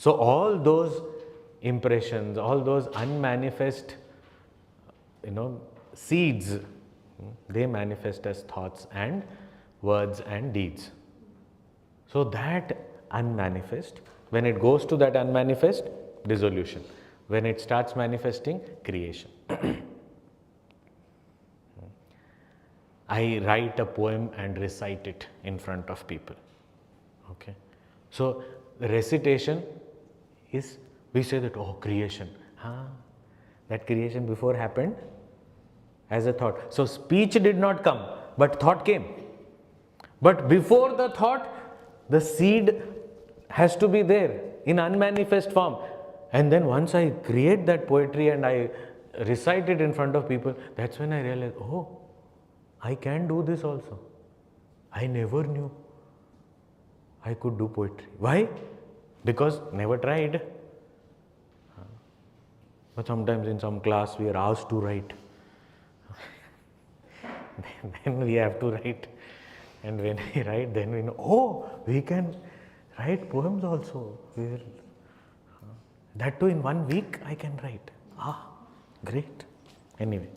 So all those impressions, all those unmanifest, seeds, they manifest as thoughts and words and deeds. So that unmanifest, when it goes to that unmanifest, dissolution. When it starts manifesting, creation. I write a poem and recite it in front of people. Okay. So recitation is, we say that, oh, creation. That creation before happened as a thought. So speech did not come, but thought came. But before the thought, the seed has to be there in unmanifest form. And then once I create that poetry and I recite it in front of people, that's when I realize, oh, I can do this also. I never knew I could do poetry. Why? Because never tried. But sometimes in some class we are asked to write. Then we have to write. And when we write, then we know, oh, we can write poems also. That too in 1 week I can write. Great. Anyway.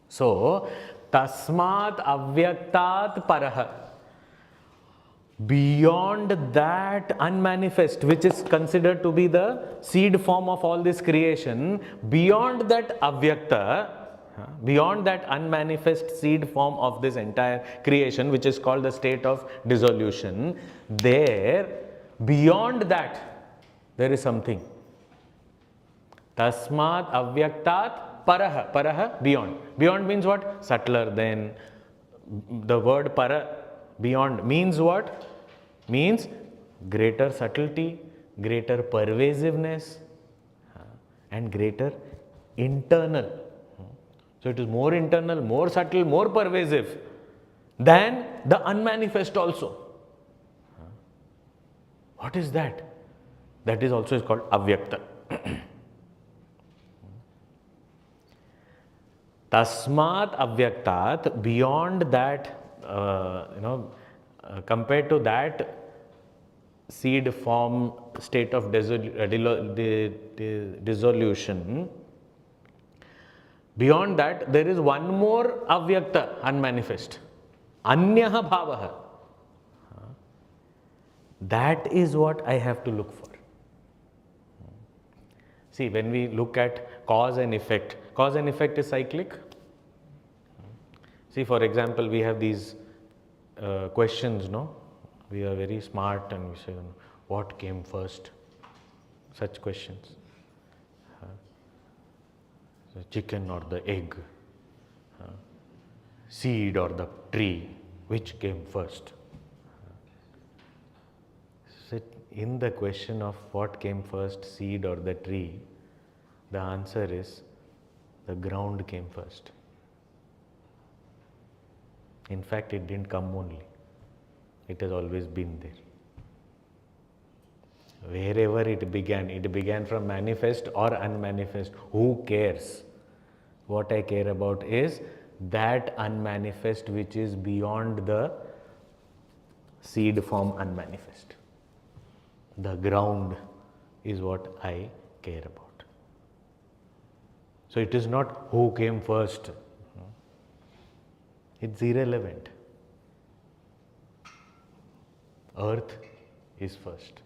So, tasmat avyaktat paraha. Beyond that unmanifest, which is considered to be the seed form of all this creation, beyond that avyakta, beyond that unmanifest seed form of this entire creation, which is called the state of dissolution, beyond that, there is something. Tasmat avyaktat paraha. Paraha, beyond. Beyond means what? Subtler than. The word para, beyond, means what? Means greater subtlety, greater pervasiveness, and greater internal. So it is more internal, more subtle, more pervasive than the unmanifest also. What is that? That is also called avyakta. Tasmat avyaktat, beyond that, compared to that seed form state of dissolution, beyond that there is one more avyakta, unmanifest. Anyaha bhavaha. That is what I have to look for. See, when we look at cause and effect is cyclic. See, for example, we have these questions, no? We are very smart and we say, what came first? Such questions. The chicken or the egg? Seed or the tree? Which came first? In the question of what came first, seed or the tree, the answer is the ground came first. In fact, it didn't come only. It has always been there. Wherever it began from manifest or unmanifest. Who cares? What I care about is that unmanifest which is beyond the seed form unmanifest. The ground is what I care about. So it is not who came first. It's irrelevant. Earth is first.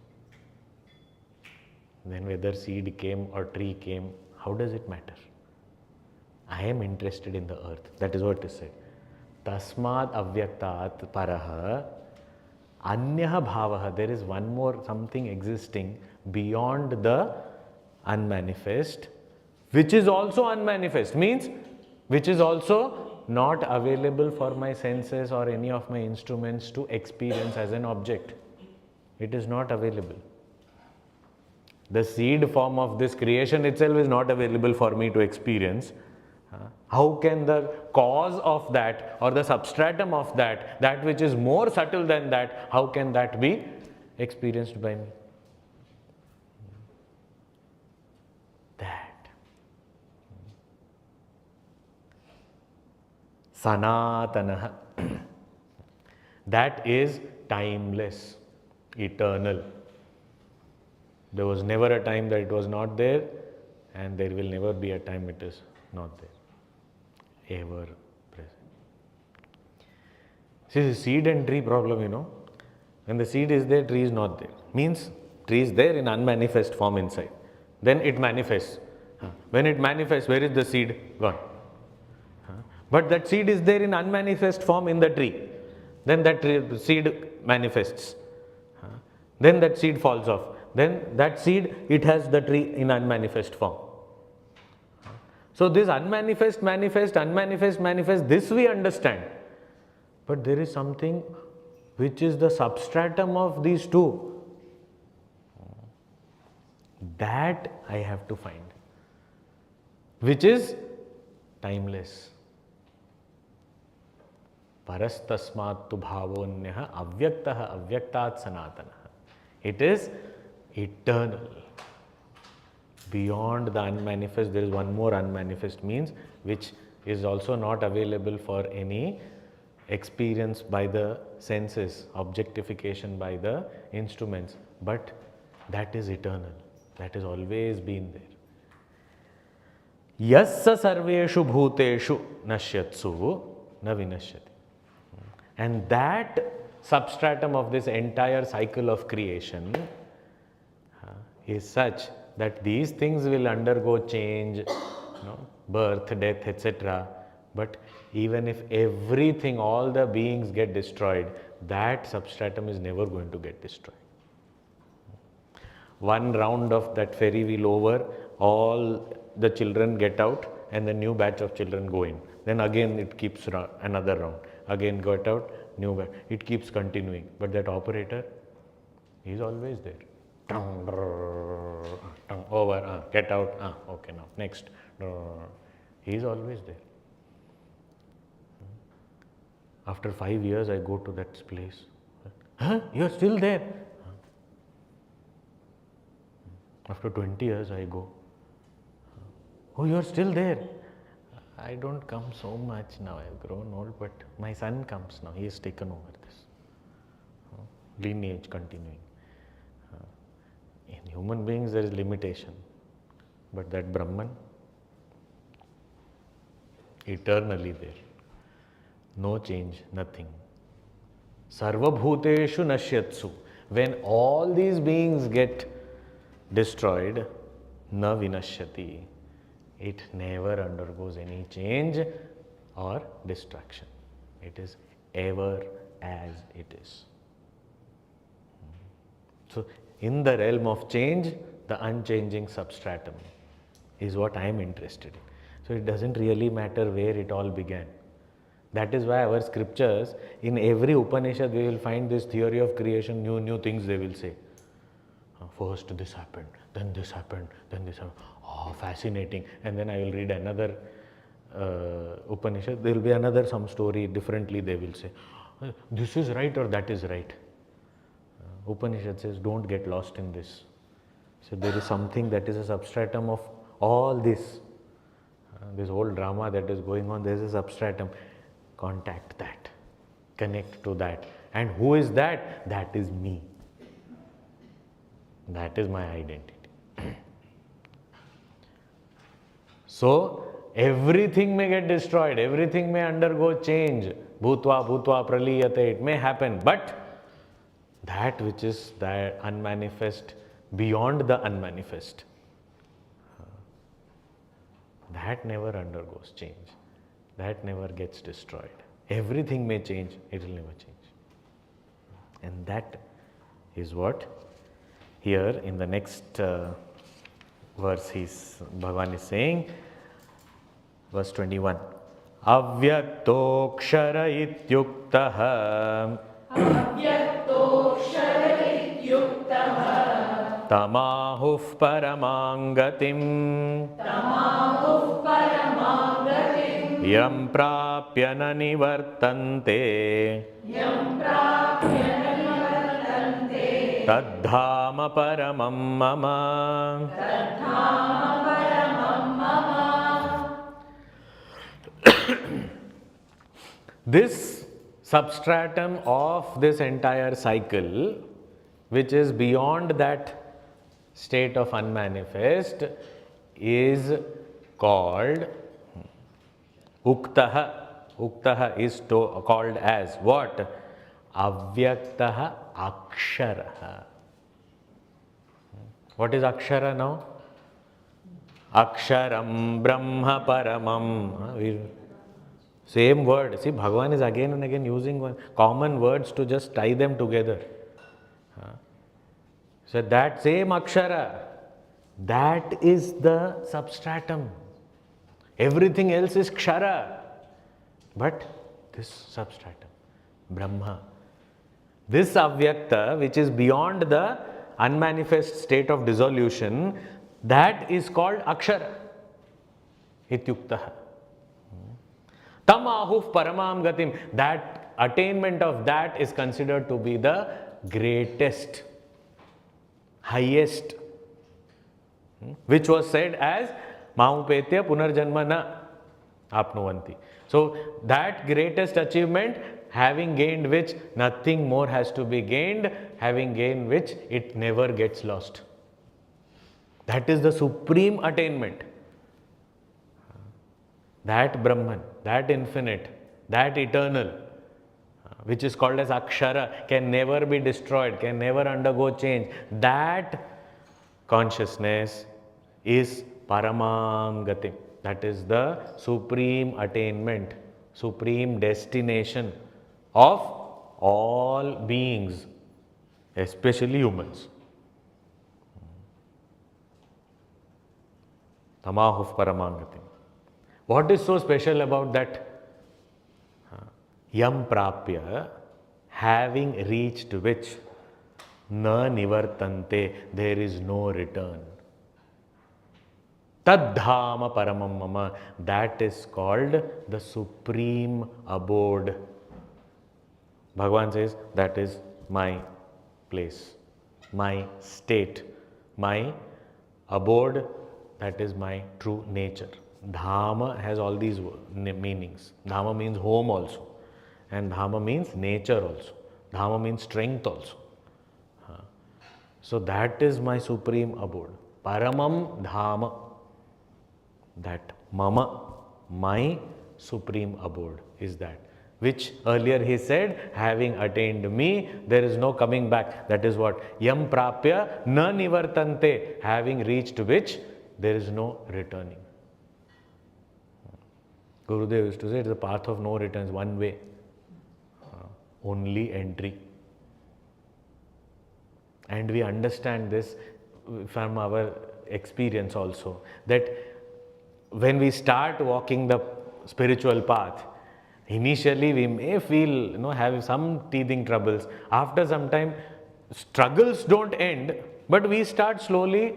Then whether seed came or tree came, how does it matter? I am interested in the earth. That is what it said. Tasmat avyaktat paraha. Anyaha bhavaha, there is one more something existing beyond the unmanifest, which is also unmanifest, means which is also not available for my senses or any of my instruments to experience as an object. It is not available. The seed form of this creation itself is not available for me to experience. How can the cause of that or the substratum of that, that which is more subtle than that, how can that be experienced by me? That. Sanatanaha. That is timeless, eternal. There was never a time that it was not there, and there will never be a time it is not there. Ever present. See, the seed and tree problem, when the seed is there, tree is not there. Means tree is there in unmanifest form inside. Then it manifests. When it manifests, where is the seed? Gone. But that seed is there in unmanifest form in the tree. Then that seed manifests. Then that seed falls off. Then that seed, it has the tree in unmanifest form. So this unmanifest, manifest, unmanifest, manifest, this we understand. But there is something which is the substratum of these two. That I have to find. Which is timeless. Parastasmat tu bhavonyaha avyaktaha avyaktat sanatana. It is eternal. Beyond the unmanifest, there is one more unmanifest means which is also not available for any experience by the senses, objectification by the instruments, but that is eternal. That has always been there. Yassa sarveshu bhuteshu nashyatsu na vinashyati. And that substratum of this entire cycle of creation is such that these things will undergo change, birth, death, etc. But even if everything, all the beings get destroyed, that substratum is never going to get destroyed. One round of that ferry wheel over, all the children get out and the new batch of children go in. Then again it keeps another round. Again got out, new batch. It keeps continuing. But that operator is always there. Over, get out, okay, now next. He is always there. After 5 years, I go to that place. Huh? You're still there? After 20 years, I go. Oh, you're still there? I don't come so much now. I've grown old, but my son comes now. He has taken over this. Lineage continuing. In human beings, there is limitation. But that Brahman, eternally there. No change, nothing. Sarva bhuteshu nashyatsu. When all these beings get destroyed, na vinashyati. It never undergoes any change or destruction. It is ever as it is. So, in the realm of change, the unchanging substratum is what I am interested in. So, it doesn't really matter where it all began. That is why our scriptures, in every Upanishad, we will find this theory of creation, new things they will say. First this happened, then this happened, then this happened. Oh, fascinating. And then I will read another Upanishad, there will be another some story, differently they will say. This is right or that is right. Upanishad says, don't get lost in this. So there is something that is a substratum of all this. This whole drama that is going on, there is a substratum. Contact that. Connect to that. And who is that? That is me. That is my identity. So, everything may get destroyed, everything may undergo change. Bhutva, bhutva, praliyate, it may happen. But that which is the unmanifest, beyond the unmanifest, that never undergoes change. That never gets destroyed. Everything may change, it will never change. And that is what here in the next verse Bhagavan is saying, verse 21. Avyaktoakshara ityuktaha tamahuh paramangatim yam prapya na nivartante tadhama paramam mama. This substratum of this entire cycle, which is beyond that state of unmanifest is called Uktaha. Uktaha is called as what? Avyaktaha Akshara. What is Akshara now? Aksharam Brahma Paramam. Same word. See, Bhagavan is again and again using common words to just tie them together. So that same Akshara, that is the substratum. Everything else is Kshara. But this substratum, Brahma, this Avyakta, which is beyond the unmanifest state of dissolution, that is called Akshara. Ityuktaha. Tam ahuf paramam gatim. That attainment of that is considered to be the greatest, highest, which was said as Mahupetya Punarjanma na apnuvanti. So that greatest achievement, having gained which nothing more has to be gained, having gained which it never gets lost. That is the supreme attainment. That Brahman, that infinite, that eternal, which is called as Akshara, can never be destroyed, can never undergo change. That consciousness is Paramam Gatim. That is the supreme attainment, supreme destination of all beings, especially humans. Tamahuf Paramam Gatim. What is so special about that? Yam Prapya, having reached which na nivartante, there is no return. Tadhama paramam mama, that is called the supreme abode. Bhagavan says, that is my place, my state, my abode, that is my true nature. Dhama has all these meanings. Dhama means home also, and Dhama means nature also. Dhama means strength also. So that is my supreme abode. Paramam Dhama. That Mama, my supreme abode is that. Which earlier he said, having attained me, there is no coming back. That is what? Yam Prapya na nivartante, having reached which there is no returning. Gurudev used to say, it is the path of no returns, one way, only entry. And we understand this from our experience also, that when we start walking the spiritual path, initially we may feel, have some teething troubles. After some time, struggles don't end, but we start slowly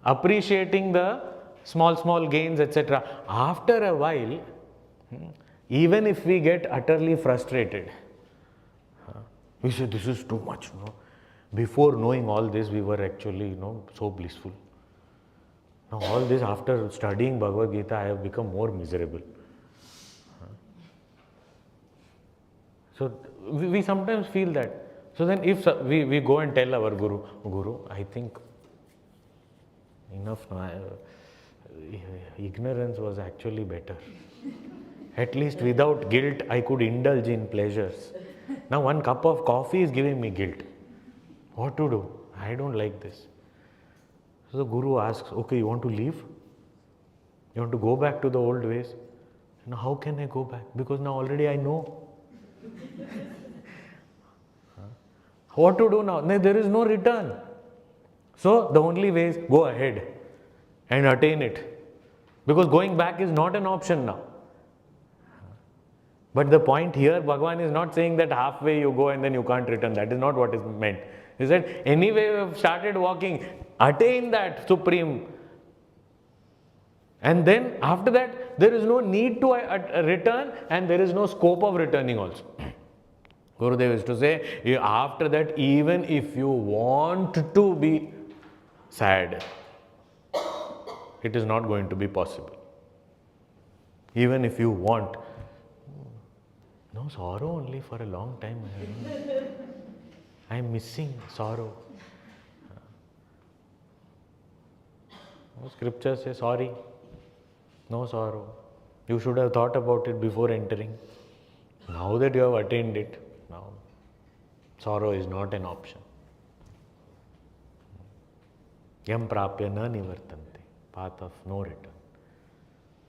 appreciating the small gains, etc. After a while, even if we get utterly frustrated, we say, this is too much. Before knowing all this, we were actually, so blissful. Now all this, after studying Bhagavad Gita, I have become more miserable. So we sometimes feel that. So then if we go and tell our Guru, I think enough now, ignorance was actually better. At least without guilt, I could indulge in pleasures. Now one cup of coffee is giving me guilt. What to do? I don't like this. So the Guru asks, okay, you want to leave? You want to go back to the old ways? Now how can I go back? Because now already I know. What to do now? There is no return. So the only way is go ahead and attain it. Because going back is not an option now. But the point here, Bhagavan is not saying that halfway you go and then you can't return. That is not what is meant. He said, anyway you have started walking, attain that supreme. And then after that, there is no need to return and there is no scope of returning also. Gurudev used to say, after that, even if you want to be sad, it is not going to be possible. Even if you want. No sorrow only for a long time. I am missing sorrow. Scripture says sorry, no sorrow. You should have thought about it before entering. Now that you have attained it, now sorrow is not an option. Yam prapya na nivartante, path of no return.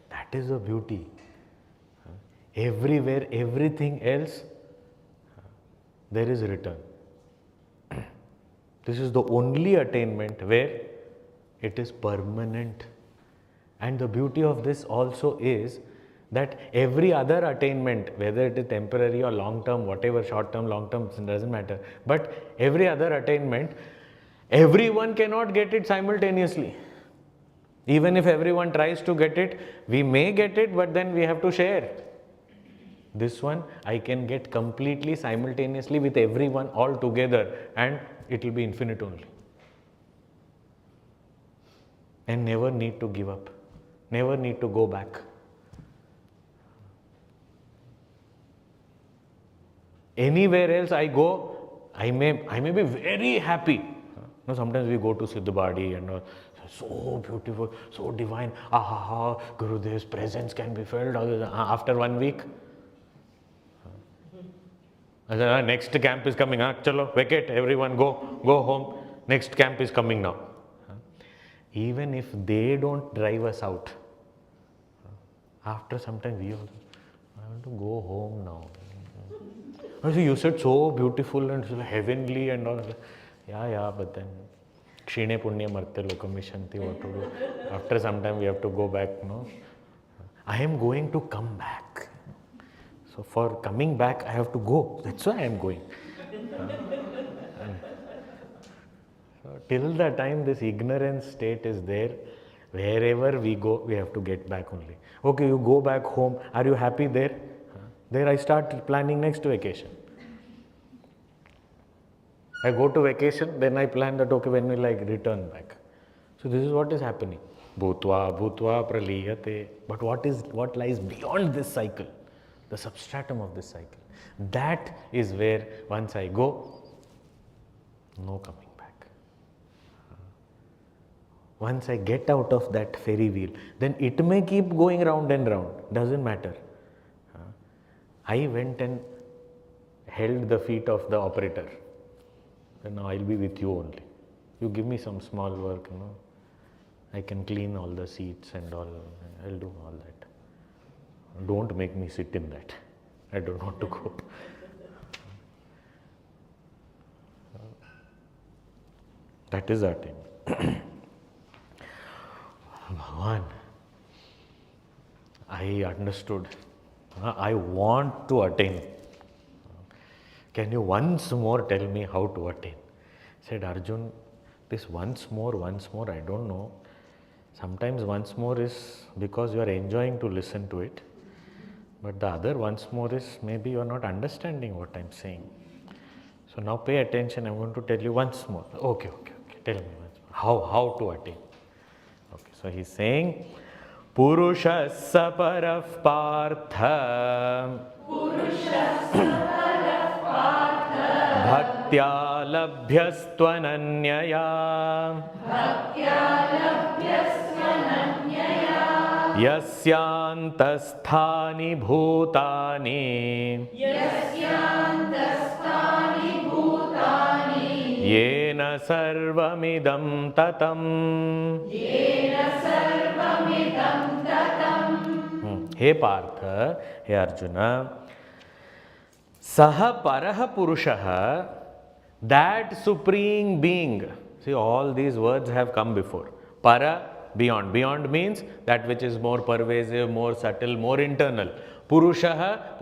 That is the beauty. Everywhere, everything else, there is return. This is the only attainment where it is permanent. And the beauty of this also is that every other attainment, whether it is temporary or long term, whatever, short term, long term, it doesn't matter. But every other attainment, everyone cannot get it simultaneously. Even if everyone tries to get it, we may get it, but then we have to share. This one I can get completely simultaneously with everyone all together, and it will be infinite only. And never need to give up, never need to go back. Anywhere else I go, I may be very happy. No, sometimes we go to Siddhabadi and so beautiful, so divine. Gurudev's presence can be felt. After 1 week, next camp is coming. Chalo, vacate, everyone go home. Next camp is coming now. Even if they don't drive us out, after some time we also, I want to go home now. You said so beautiful and so heavenly and all. Yeah, but then Kshine Punya Marte Lokam Vishanti, what to do? After some time we have to go back, no? I am going to come back. So for coming back I have to go. That's why I am going. So till the time this ignorance state is there, wherever we go, we have to get back only. Okay, you go back home. Are you happy there? There I start planning next vacation. I go to vacation, then I plan that okay, when will I return back? So this is what is happening. Bhutva praliyate. But what lies beyond this cycle? The substratum of this cycle. That is where once I go, no coming back. Once I get out of that ferry wheel, then it may keep going round and round. Doesn't matter. I went and held the feet of the operator. And now I'll be with you only. You give me some small work, I can clean all the seats and all. I'll do all that. Don't make me sit in that. I don't want to go. That is our time. Bhagavan, I understood. I want to attain. Can you once more tell me how to attain? Said Arjun, this once more, I don't know. Sometimes once more is because you are enjoying to listen to it. But the other once more is maybe you are not understanding what I am saying. So now pay attention, I am going to tell you once more. Okay, tell me once more. How to attain? Okay, so he is saying, Purushassa paraf partha bhaktya labhyastvananyaya yasyantasthani bhutani yena sarvamidam tatam. Hey Partha, hey Arjuna, Saha Paraha Purushaha, that supreme being. See, all these words have come before. Para, beyond. Beyond means that which is more pervasive, more subtle, more internal. Purushaha,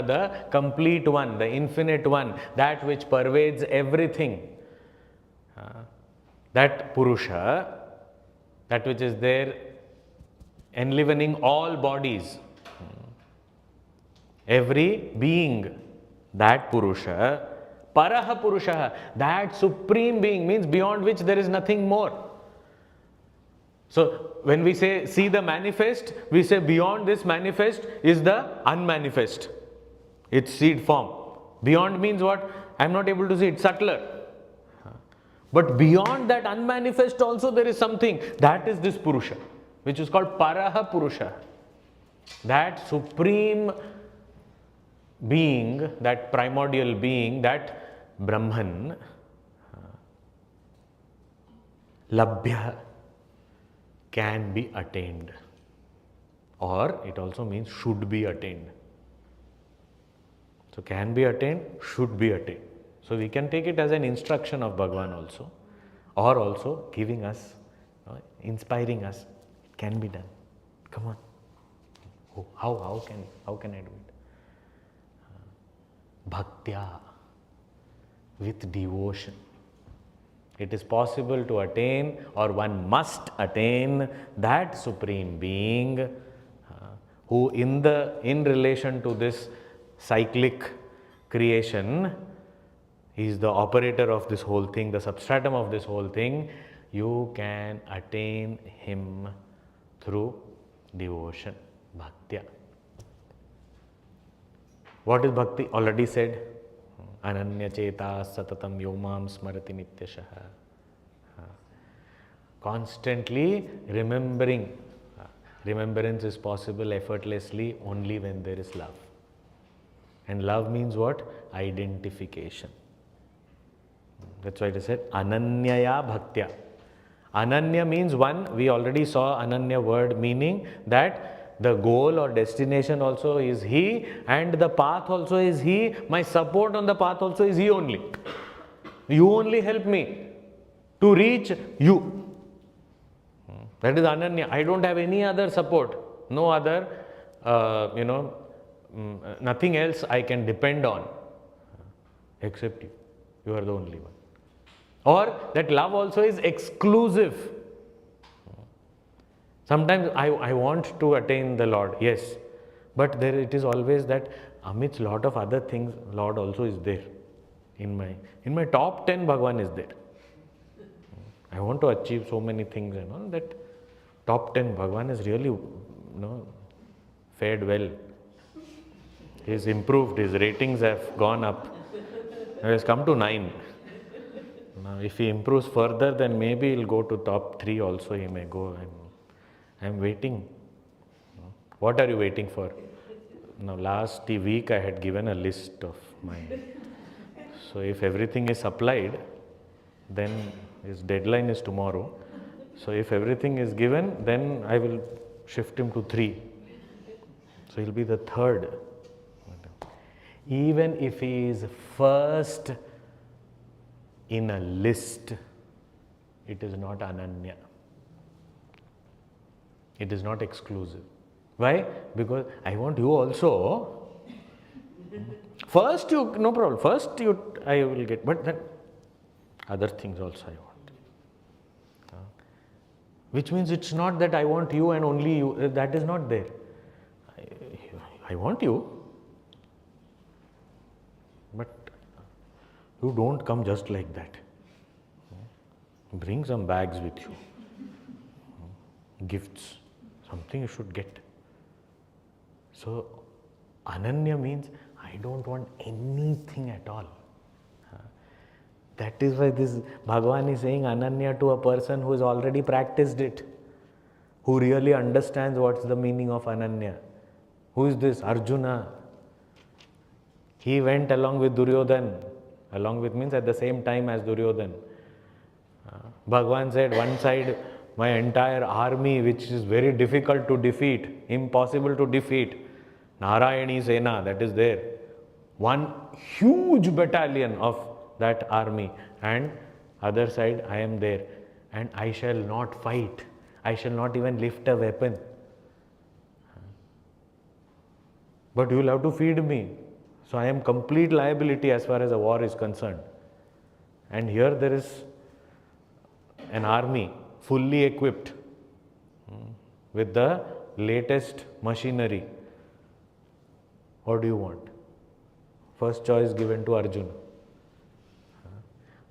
the complete one, the infinite one, that which pervades everything. That Purusha, that which is there enlivening all bodies, every being, that Purusha, Paraha Purusha, that supreme being means beyond which there is nothing more. So when we say see the manifest, we say beyond this manifest is the unmanifest. It's seed form. Beyond means what? I am not able to see it, subtler. But beyond that unmanifest also there is something. That is this Purusha, which is called Paraha Purusha. That supreme being, that primordial being, that Brahman, Labhya, can be attained. Or it also means should be attained. So can be attained, should be attained. So we can take it as an instruction of Bhagavan also, or also giving us, inspiring us. It can be done. Come on. How can I do it? Bhaktya, with devotion. It is possible to attain, or one must attain, that supreme being who in relation to this cyclic creation is the operator of this whole thing, the substratum of this whole thing. You can attain him through devotion, bhaktya. What is bhakti? Already said. Ananya cheta satatam yomam smarati nityashaha. Constantly remembering. Remembrance is possible effortlessly only when there is love. And love means what? Identification. That's why it is said ananyaya bhaktya. Ananya means one. We already saw ananya word meaning that the goal or destination also is he, and the path also is he. My support on the path also is he only. You only help me to reach you. That is ananya. I don't have any other support. No other, nothing else I can depend on except you. You are the only one. Or that love also is exclusive. Sometimes I want to attain the Lord, yes, but there it is always that amidst lot of other things, Lord also is there. In my top 10, Bhagavan is there. I want to achieve so many things and all that. Top 10, Bhagavan is really, fared well. He's improved. His ratings have gone up. He has come to 9. Now, if he improves further, then maybe he'll go to top 3 also. He may go. I'm waiting. What are you waiting for? Now, last week I had given a list of mine. So, if everything is supplied, then his deadline is tomorrow. So, if everything is given, then I will shift him to 3. So, he'll be the 3rd. Even if he is first in a list, it is not ananya. It is not exclusive. Why? Because I want you also. First you, no problem. First you, I will get, but then other things also I want. Which means it's not that I want you and only you. That is not there. I want you. But you don't come just like that. Bring some bags with you. Gifts. Something you should get. So, ananya means I don't want anything at all. That is why this Bhagavan is saying ananya to a person who has already practiced it, who really understands what's the meaning of ananya. Who is this? Arjuna. He went along with Duryodhan. Along with means at the same time as Duryodhan. Bhagavan said, one side, my entire army, which is very difficult to defeat, impossible to defeat, Narayani Sena, that is there. One huge battalion of that army, and other side I am there, and I shall not fight. I shall not even lift a weapon. But you will have to feed me. So I am complete liability as far as a war is concerned. And here there is an army fully equipped with the latest machinery. What do you want? First choice given to Arjuna.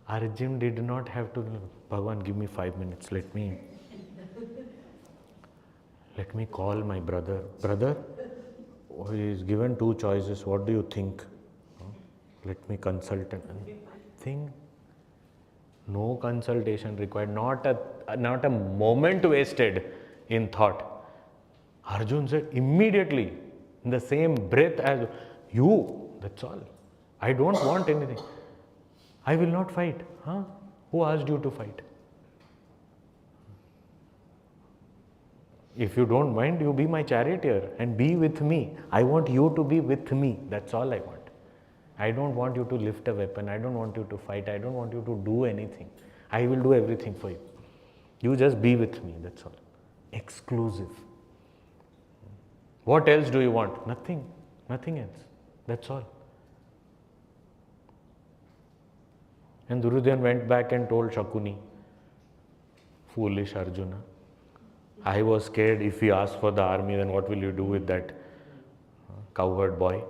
Arjun did not have to, Bhagavan, give me 5 minutes, let me call my brother. Brother, he is given 2 choices, what do you think? Let me consult. And think, No consultation required, not a moment wasted in thought. Arjun said immediately, in the same breath as you, that's all. I don't want anything. I will not fight. Huh? Who asked you to fight? If you don't mind, you be my charioteer and be with me. I want you to be with me. That's all I want. I don't want you to lift a weapon. I don't want you to fight. I don't want you to do anything. I will do everything for you. You just be with me. That's all. Exclusive. What else do you want? Nothing. Nothing else. That's all. And Duryodhana went back and told Shakuni, foolish Arjuna. I was scared if he asked for the army, then what will you do with that cowherd boy?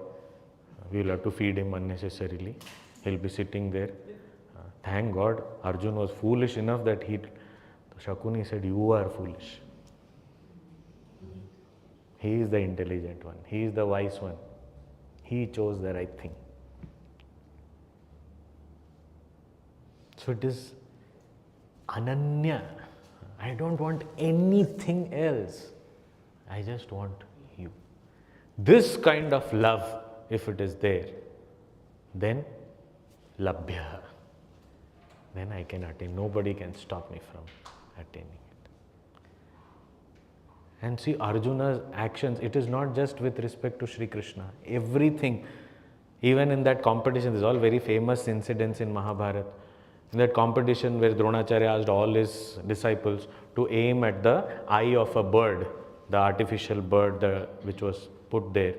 We will have to feed him unnecessarily. He'll be sitting there. Thank God, Arjuna was foolish enough that Shakuni said, you are foolish. He is the intelligent one. He is the wise one. He chose the right thing. So it is Ananya. I don't want anything else. I just want you. This kind of love, if it is there, then labhya. Then I can attain. Nobody can stop me from attaining it. And see, Arjuna's actions, it is not just with respect to Sri Krishna. Everything, even in that competition, there's all very famous incidents in Mahabharata. In that competition where Dronacharya asked all his disciples to aim at the eye of a bird, the artificial bird which was put there.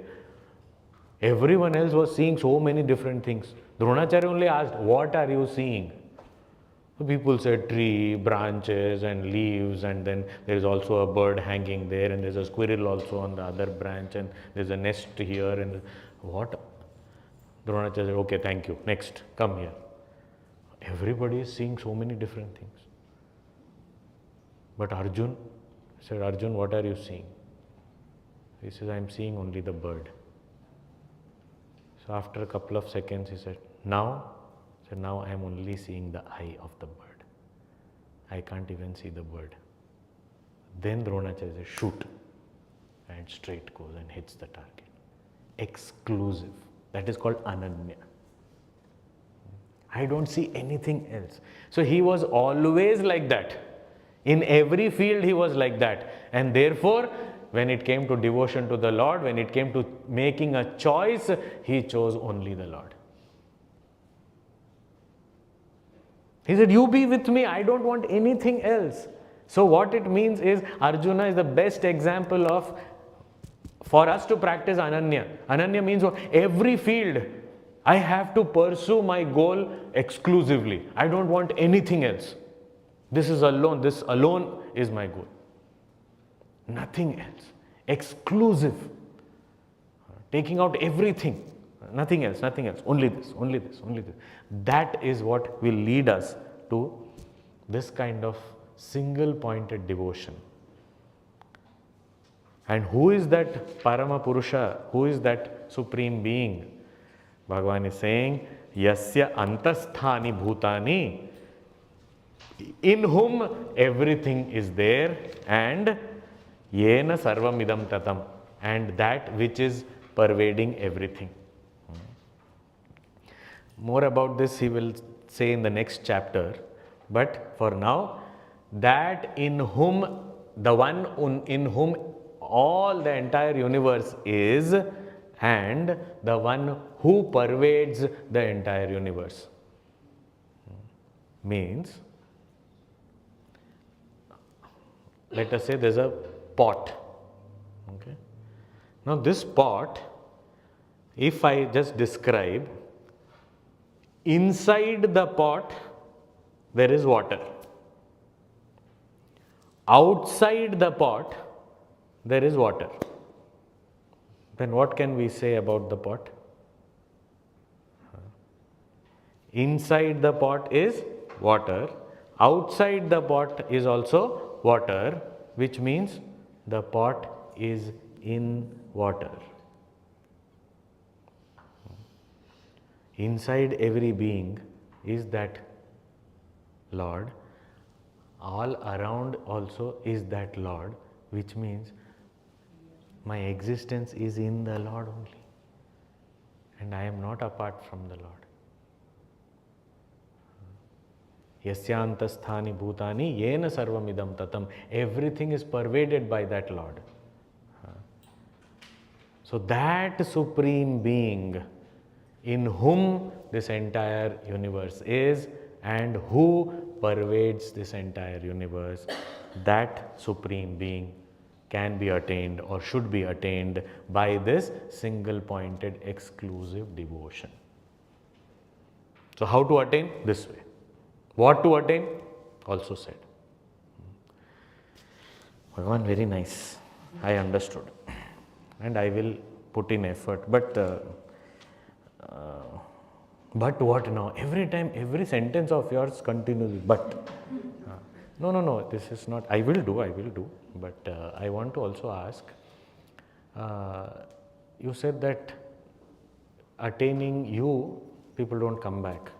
Everyone else was seeing so many different things. Dronacharya only asked, what are you seeing? So people said tree, branches and leaves, and then there is also a bird hanging there, and there's a squirrel also on the other branch, and there's a nest here. And what? Dronacharya said, okay, thank you. Next, come here. Everybody is seeing so many different things. But Arjun said, Arjun, what are you seeing? He says, I am seeing only the bird. So after a couple of seconds, he said, now I am only seeing the eye of the bird. I can't even see the bird. Then Dronacharya says, shoot. And straight goes and hits the target. Exclusive. That is called Ananya. I don't see anything else. So he was always like that. In every field he was like that. And therefore, when it came to devotion to the Lord, when it came to making a choice, he chose only the Lord. He said, you be with me, I don't want anything else. So what it means is, Arjuna is the best example of, for us to practice Ananya. Ananya means what? Every field, I have to pursue my goal exclusively. I don't want anything else. This alone is my goal. Nothing else. Exclusive. Taking out everything. Nothing else. Only this. That is what will lead us to this kind of single-pointed devotion. And who is that Parama Purusha? Who is that Supreme Being? Bhagavan is saying, Yasya antasthani bhutani, in whom everything is there, and yena sarvam idam tatam, and that which is pervading everything. More about this he will say in the next chapter, but for now, that in whom, the one in whom all the entire universe is, and the one who pervades the entire universe. Means, let us say there's a pot. Okay. Now this pot, if I just describe, inside the pot there is water. Outside the pot there is water. Then what can we say about the pot? Inside the pot is water. Outside the pot is also water, which means the pot is in water. Inside every being is that Lord, all around also is that Lord, which means my existence is in the Lord only, and I am not apart from the Lord. Yasyantasthani bhutani yena sarvamidam tatam. Everything is pervaded by that Lord. So that Supreme Being in whom this entire universe is and who pervades this entire universe, that Supreme Being can be attained or should be attained by this single pointed exclusive devotion. So how to attain? This way. What to attain? Also said. Bhagavan, very nice. I understood. And I will put in effort. But what now? Every time, every sentence of yours continues with but. No, this is not. I will do. But I want to also ask, you said that attaining you, people don't come back.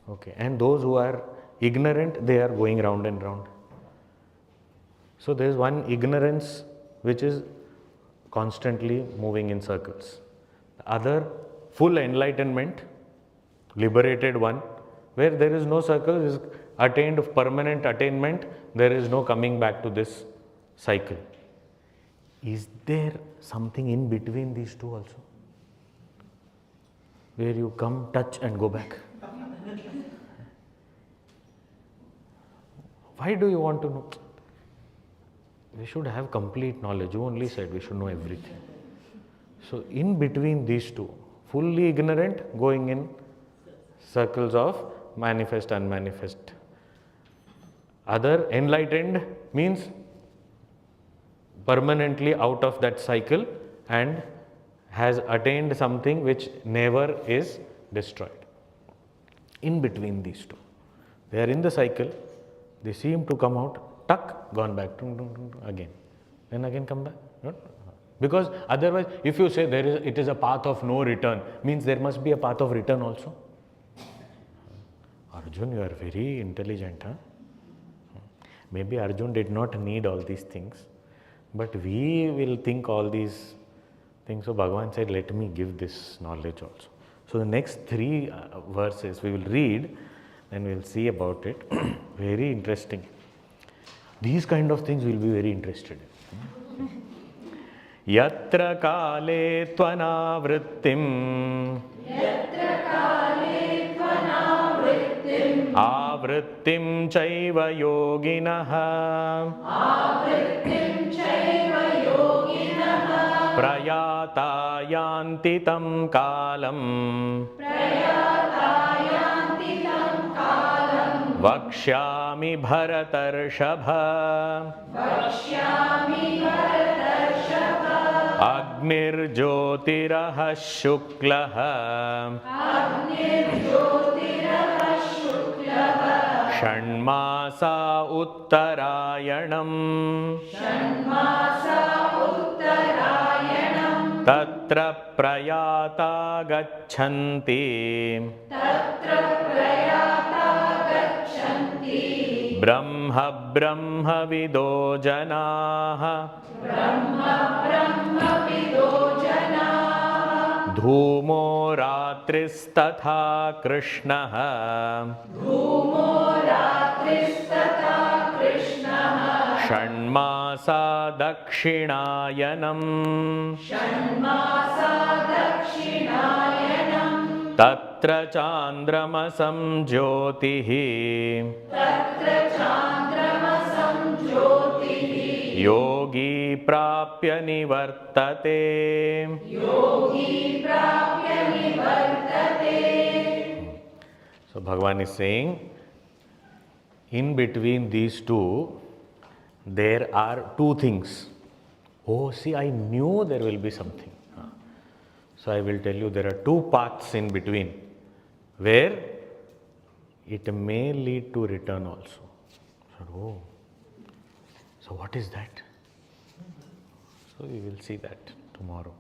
Okay, and those who are ignorant, they are going round and round. So there is one ignorance which is constantly moving in circles. The other, full enlightenment, liberated one, where there is no circle, is attained permanent attainment, there is no coming back to this cycle. Is there something in between these two also? Where you come, touch and go back? Why do you want to know? We should have complete knowledge. You only said we should know everything. So in between these two, fully ignorant, going in circles of manifest, unmanifest. Other, enlightened, means permanently out of that cycle and has attained something which never is destroyed. In between these two, they are in the cycle, they seem to come out, tuck, gone back, again, then again come back. Because otherwise, if you say it is a path of no return, means there must be a path of return also. Arjun, you are very intelligent, huh? Maybe Arjun did not need all these things, but we will think all these things. So Bhagavan said, let me give this knowledge also. So the next 3 verses we will read and we will see about it. Very interesting. These kind of things we will be very interested in. Yatra kale tvanavrittim avrittim chaiva yoginaha prayata yanti tam kalam vakshyami bharatarshabha agnir jyotirah shuklaha षण्मासा उत्तरायणम् तत्र प्रयाता गच्छन्ति ब्रह्म ब्रह्मविदो जनाः धूमो रात्रिस्तथा कृष्णः षण्मासा दक्षिणायनम् तत्र चान्द्रमसं ज्योतिः योगी प्राप्य निवर्तते. So Bhagavan is saying, in between these two, there are two things. Oh, see, I knew there will be something. So I will tell you, there are two paths in between, where it may lead to return also. Oh, so what is that? So we will see that tomorrow.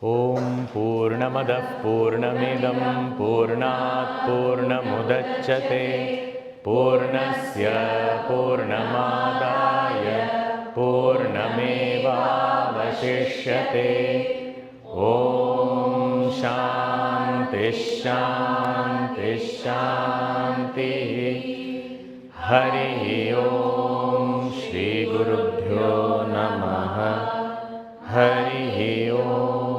Om Purnamadah Purnamidam Purnat Purnamudachyate Purnasya Purnamadaya Purnamevavashishyate. Om Shanti Shanti Shanti. Hari Om Shri Gurubhyo Namaha. Hari Om.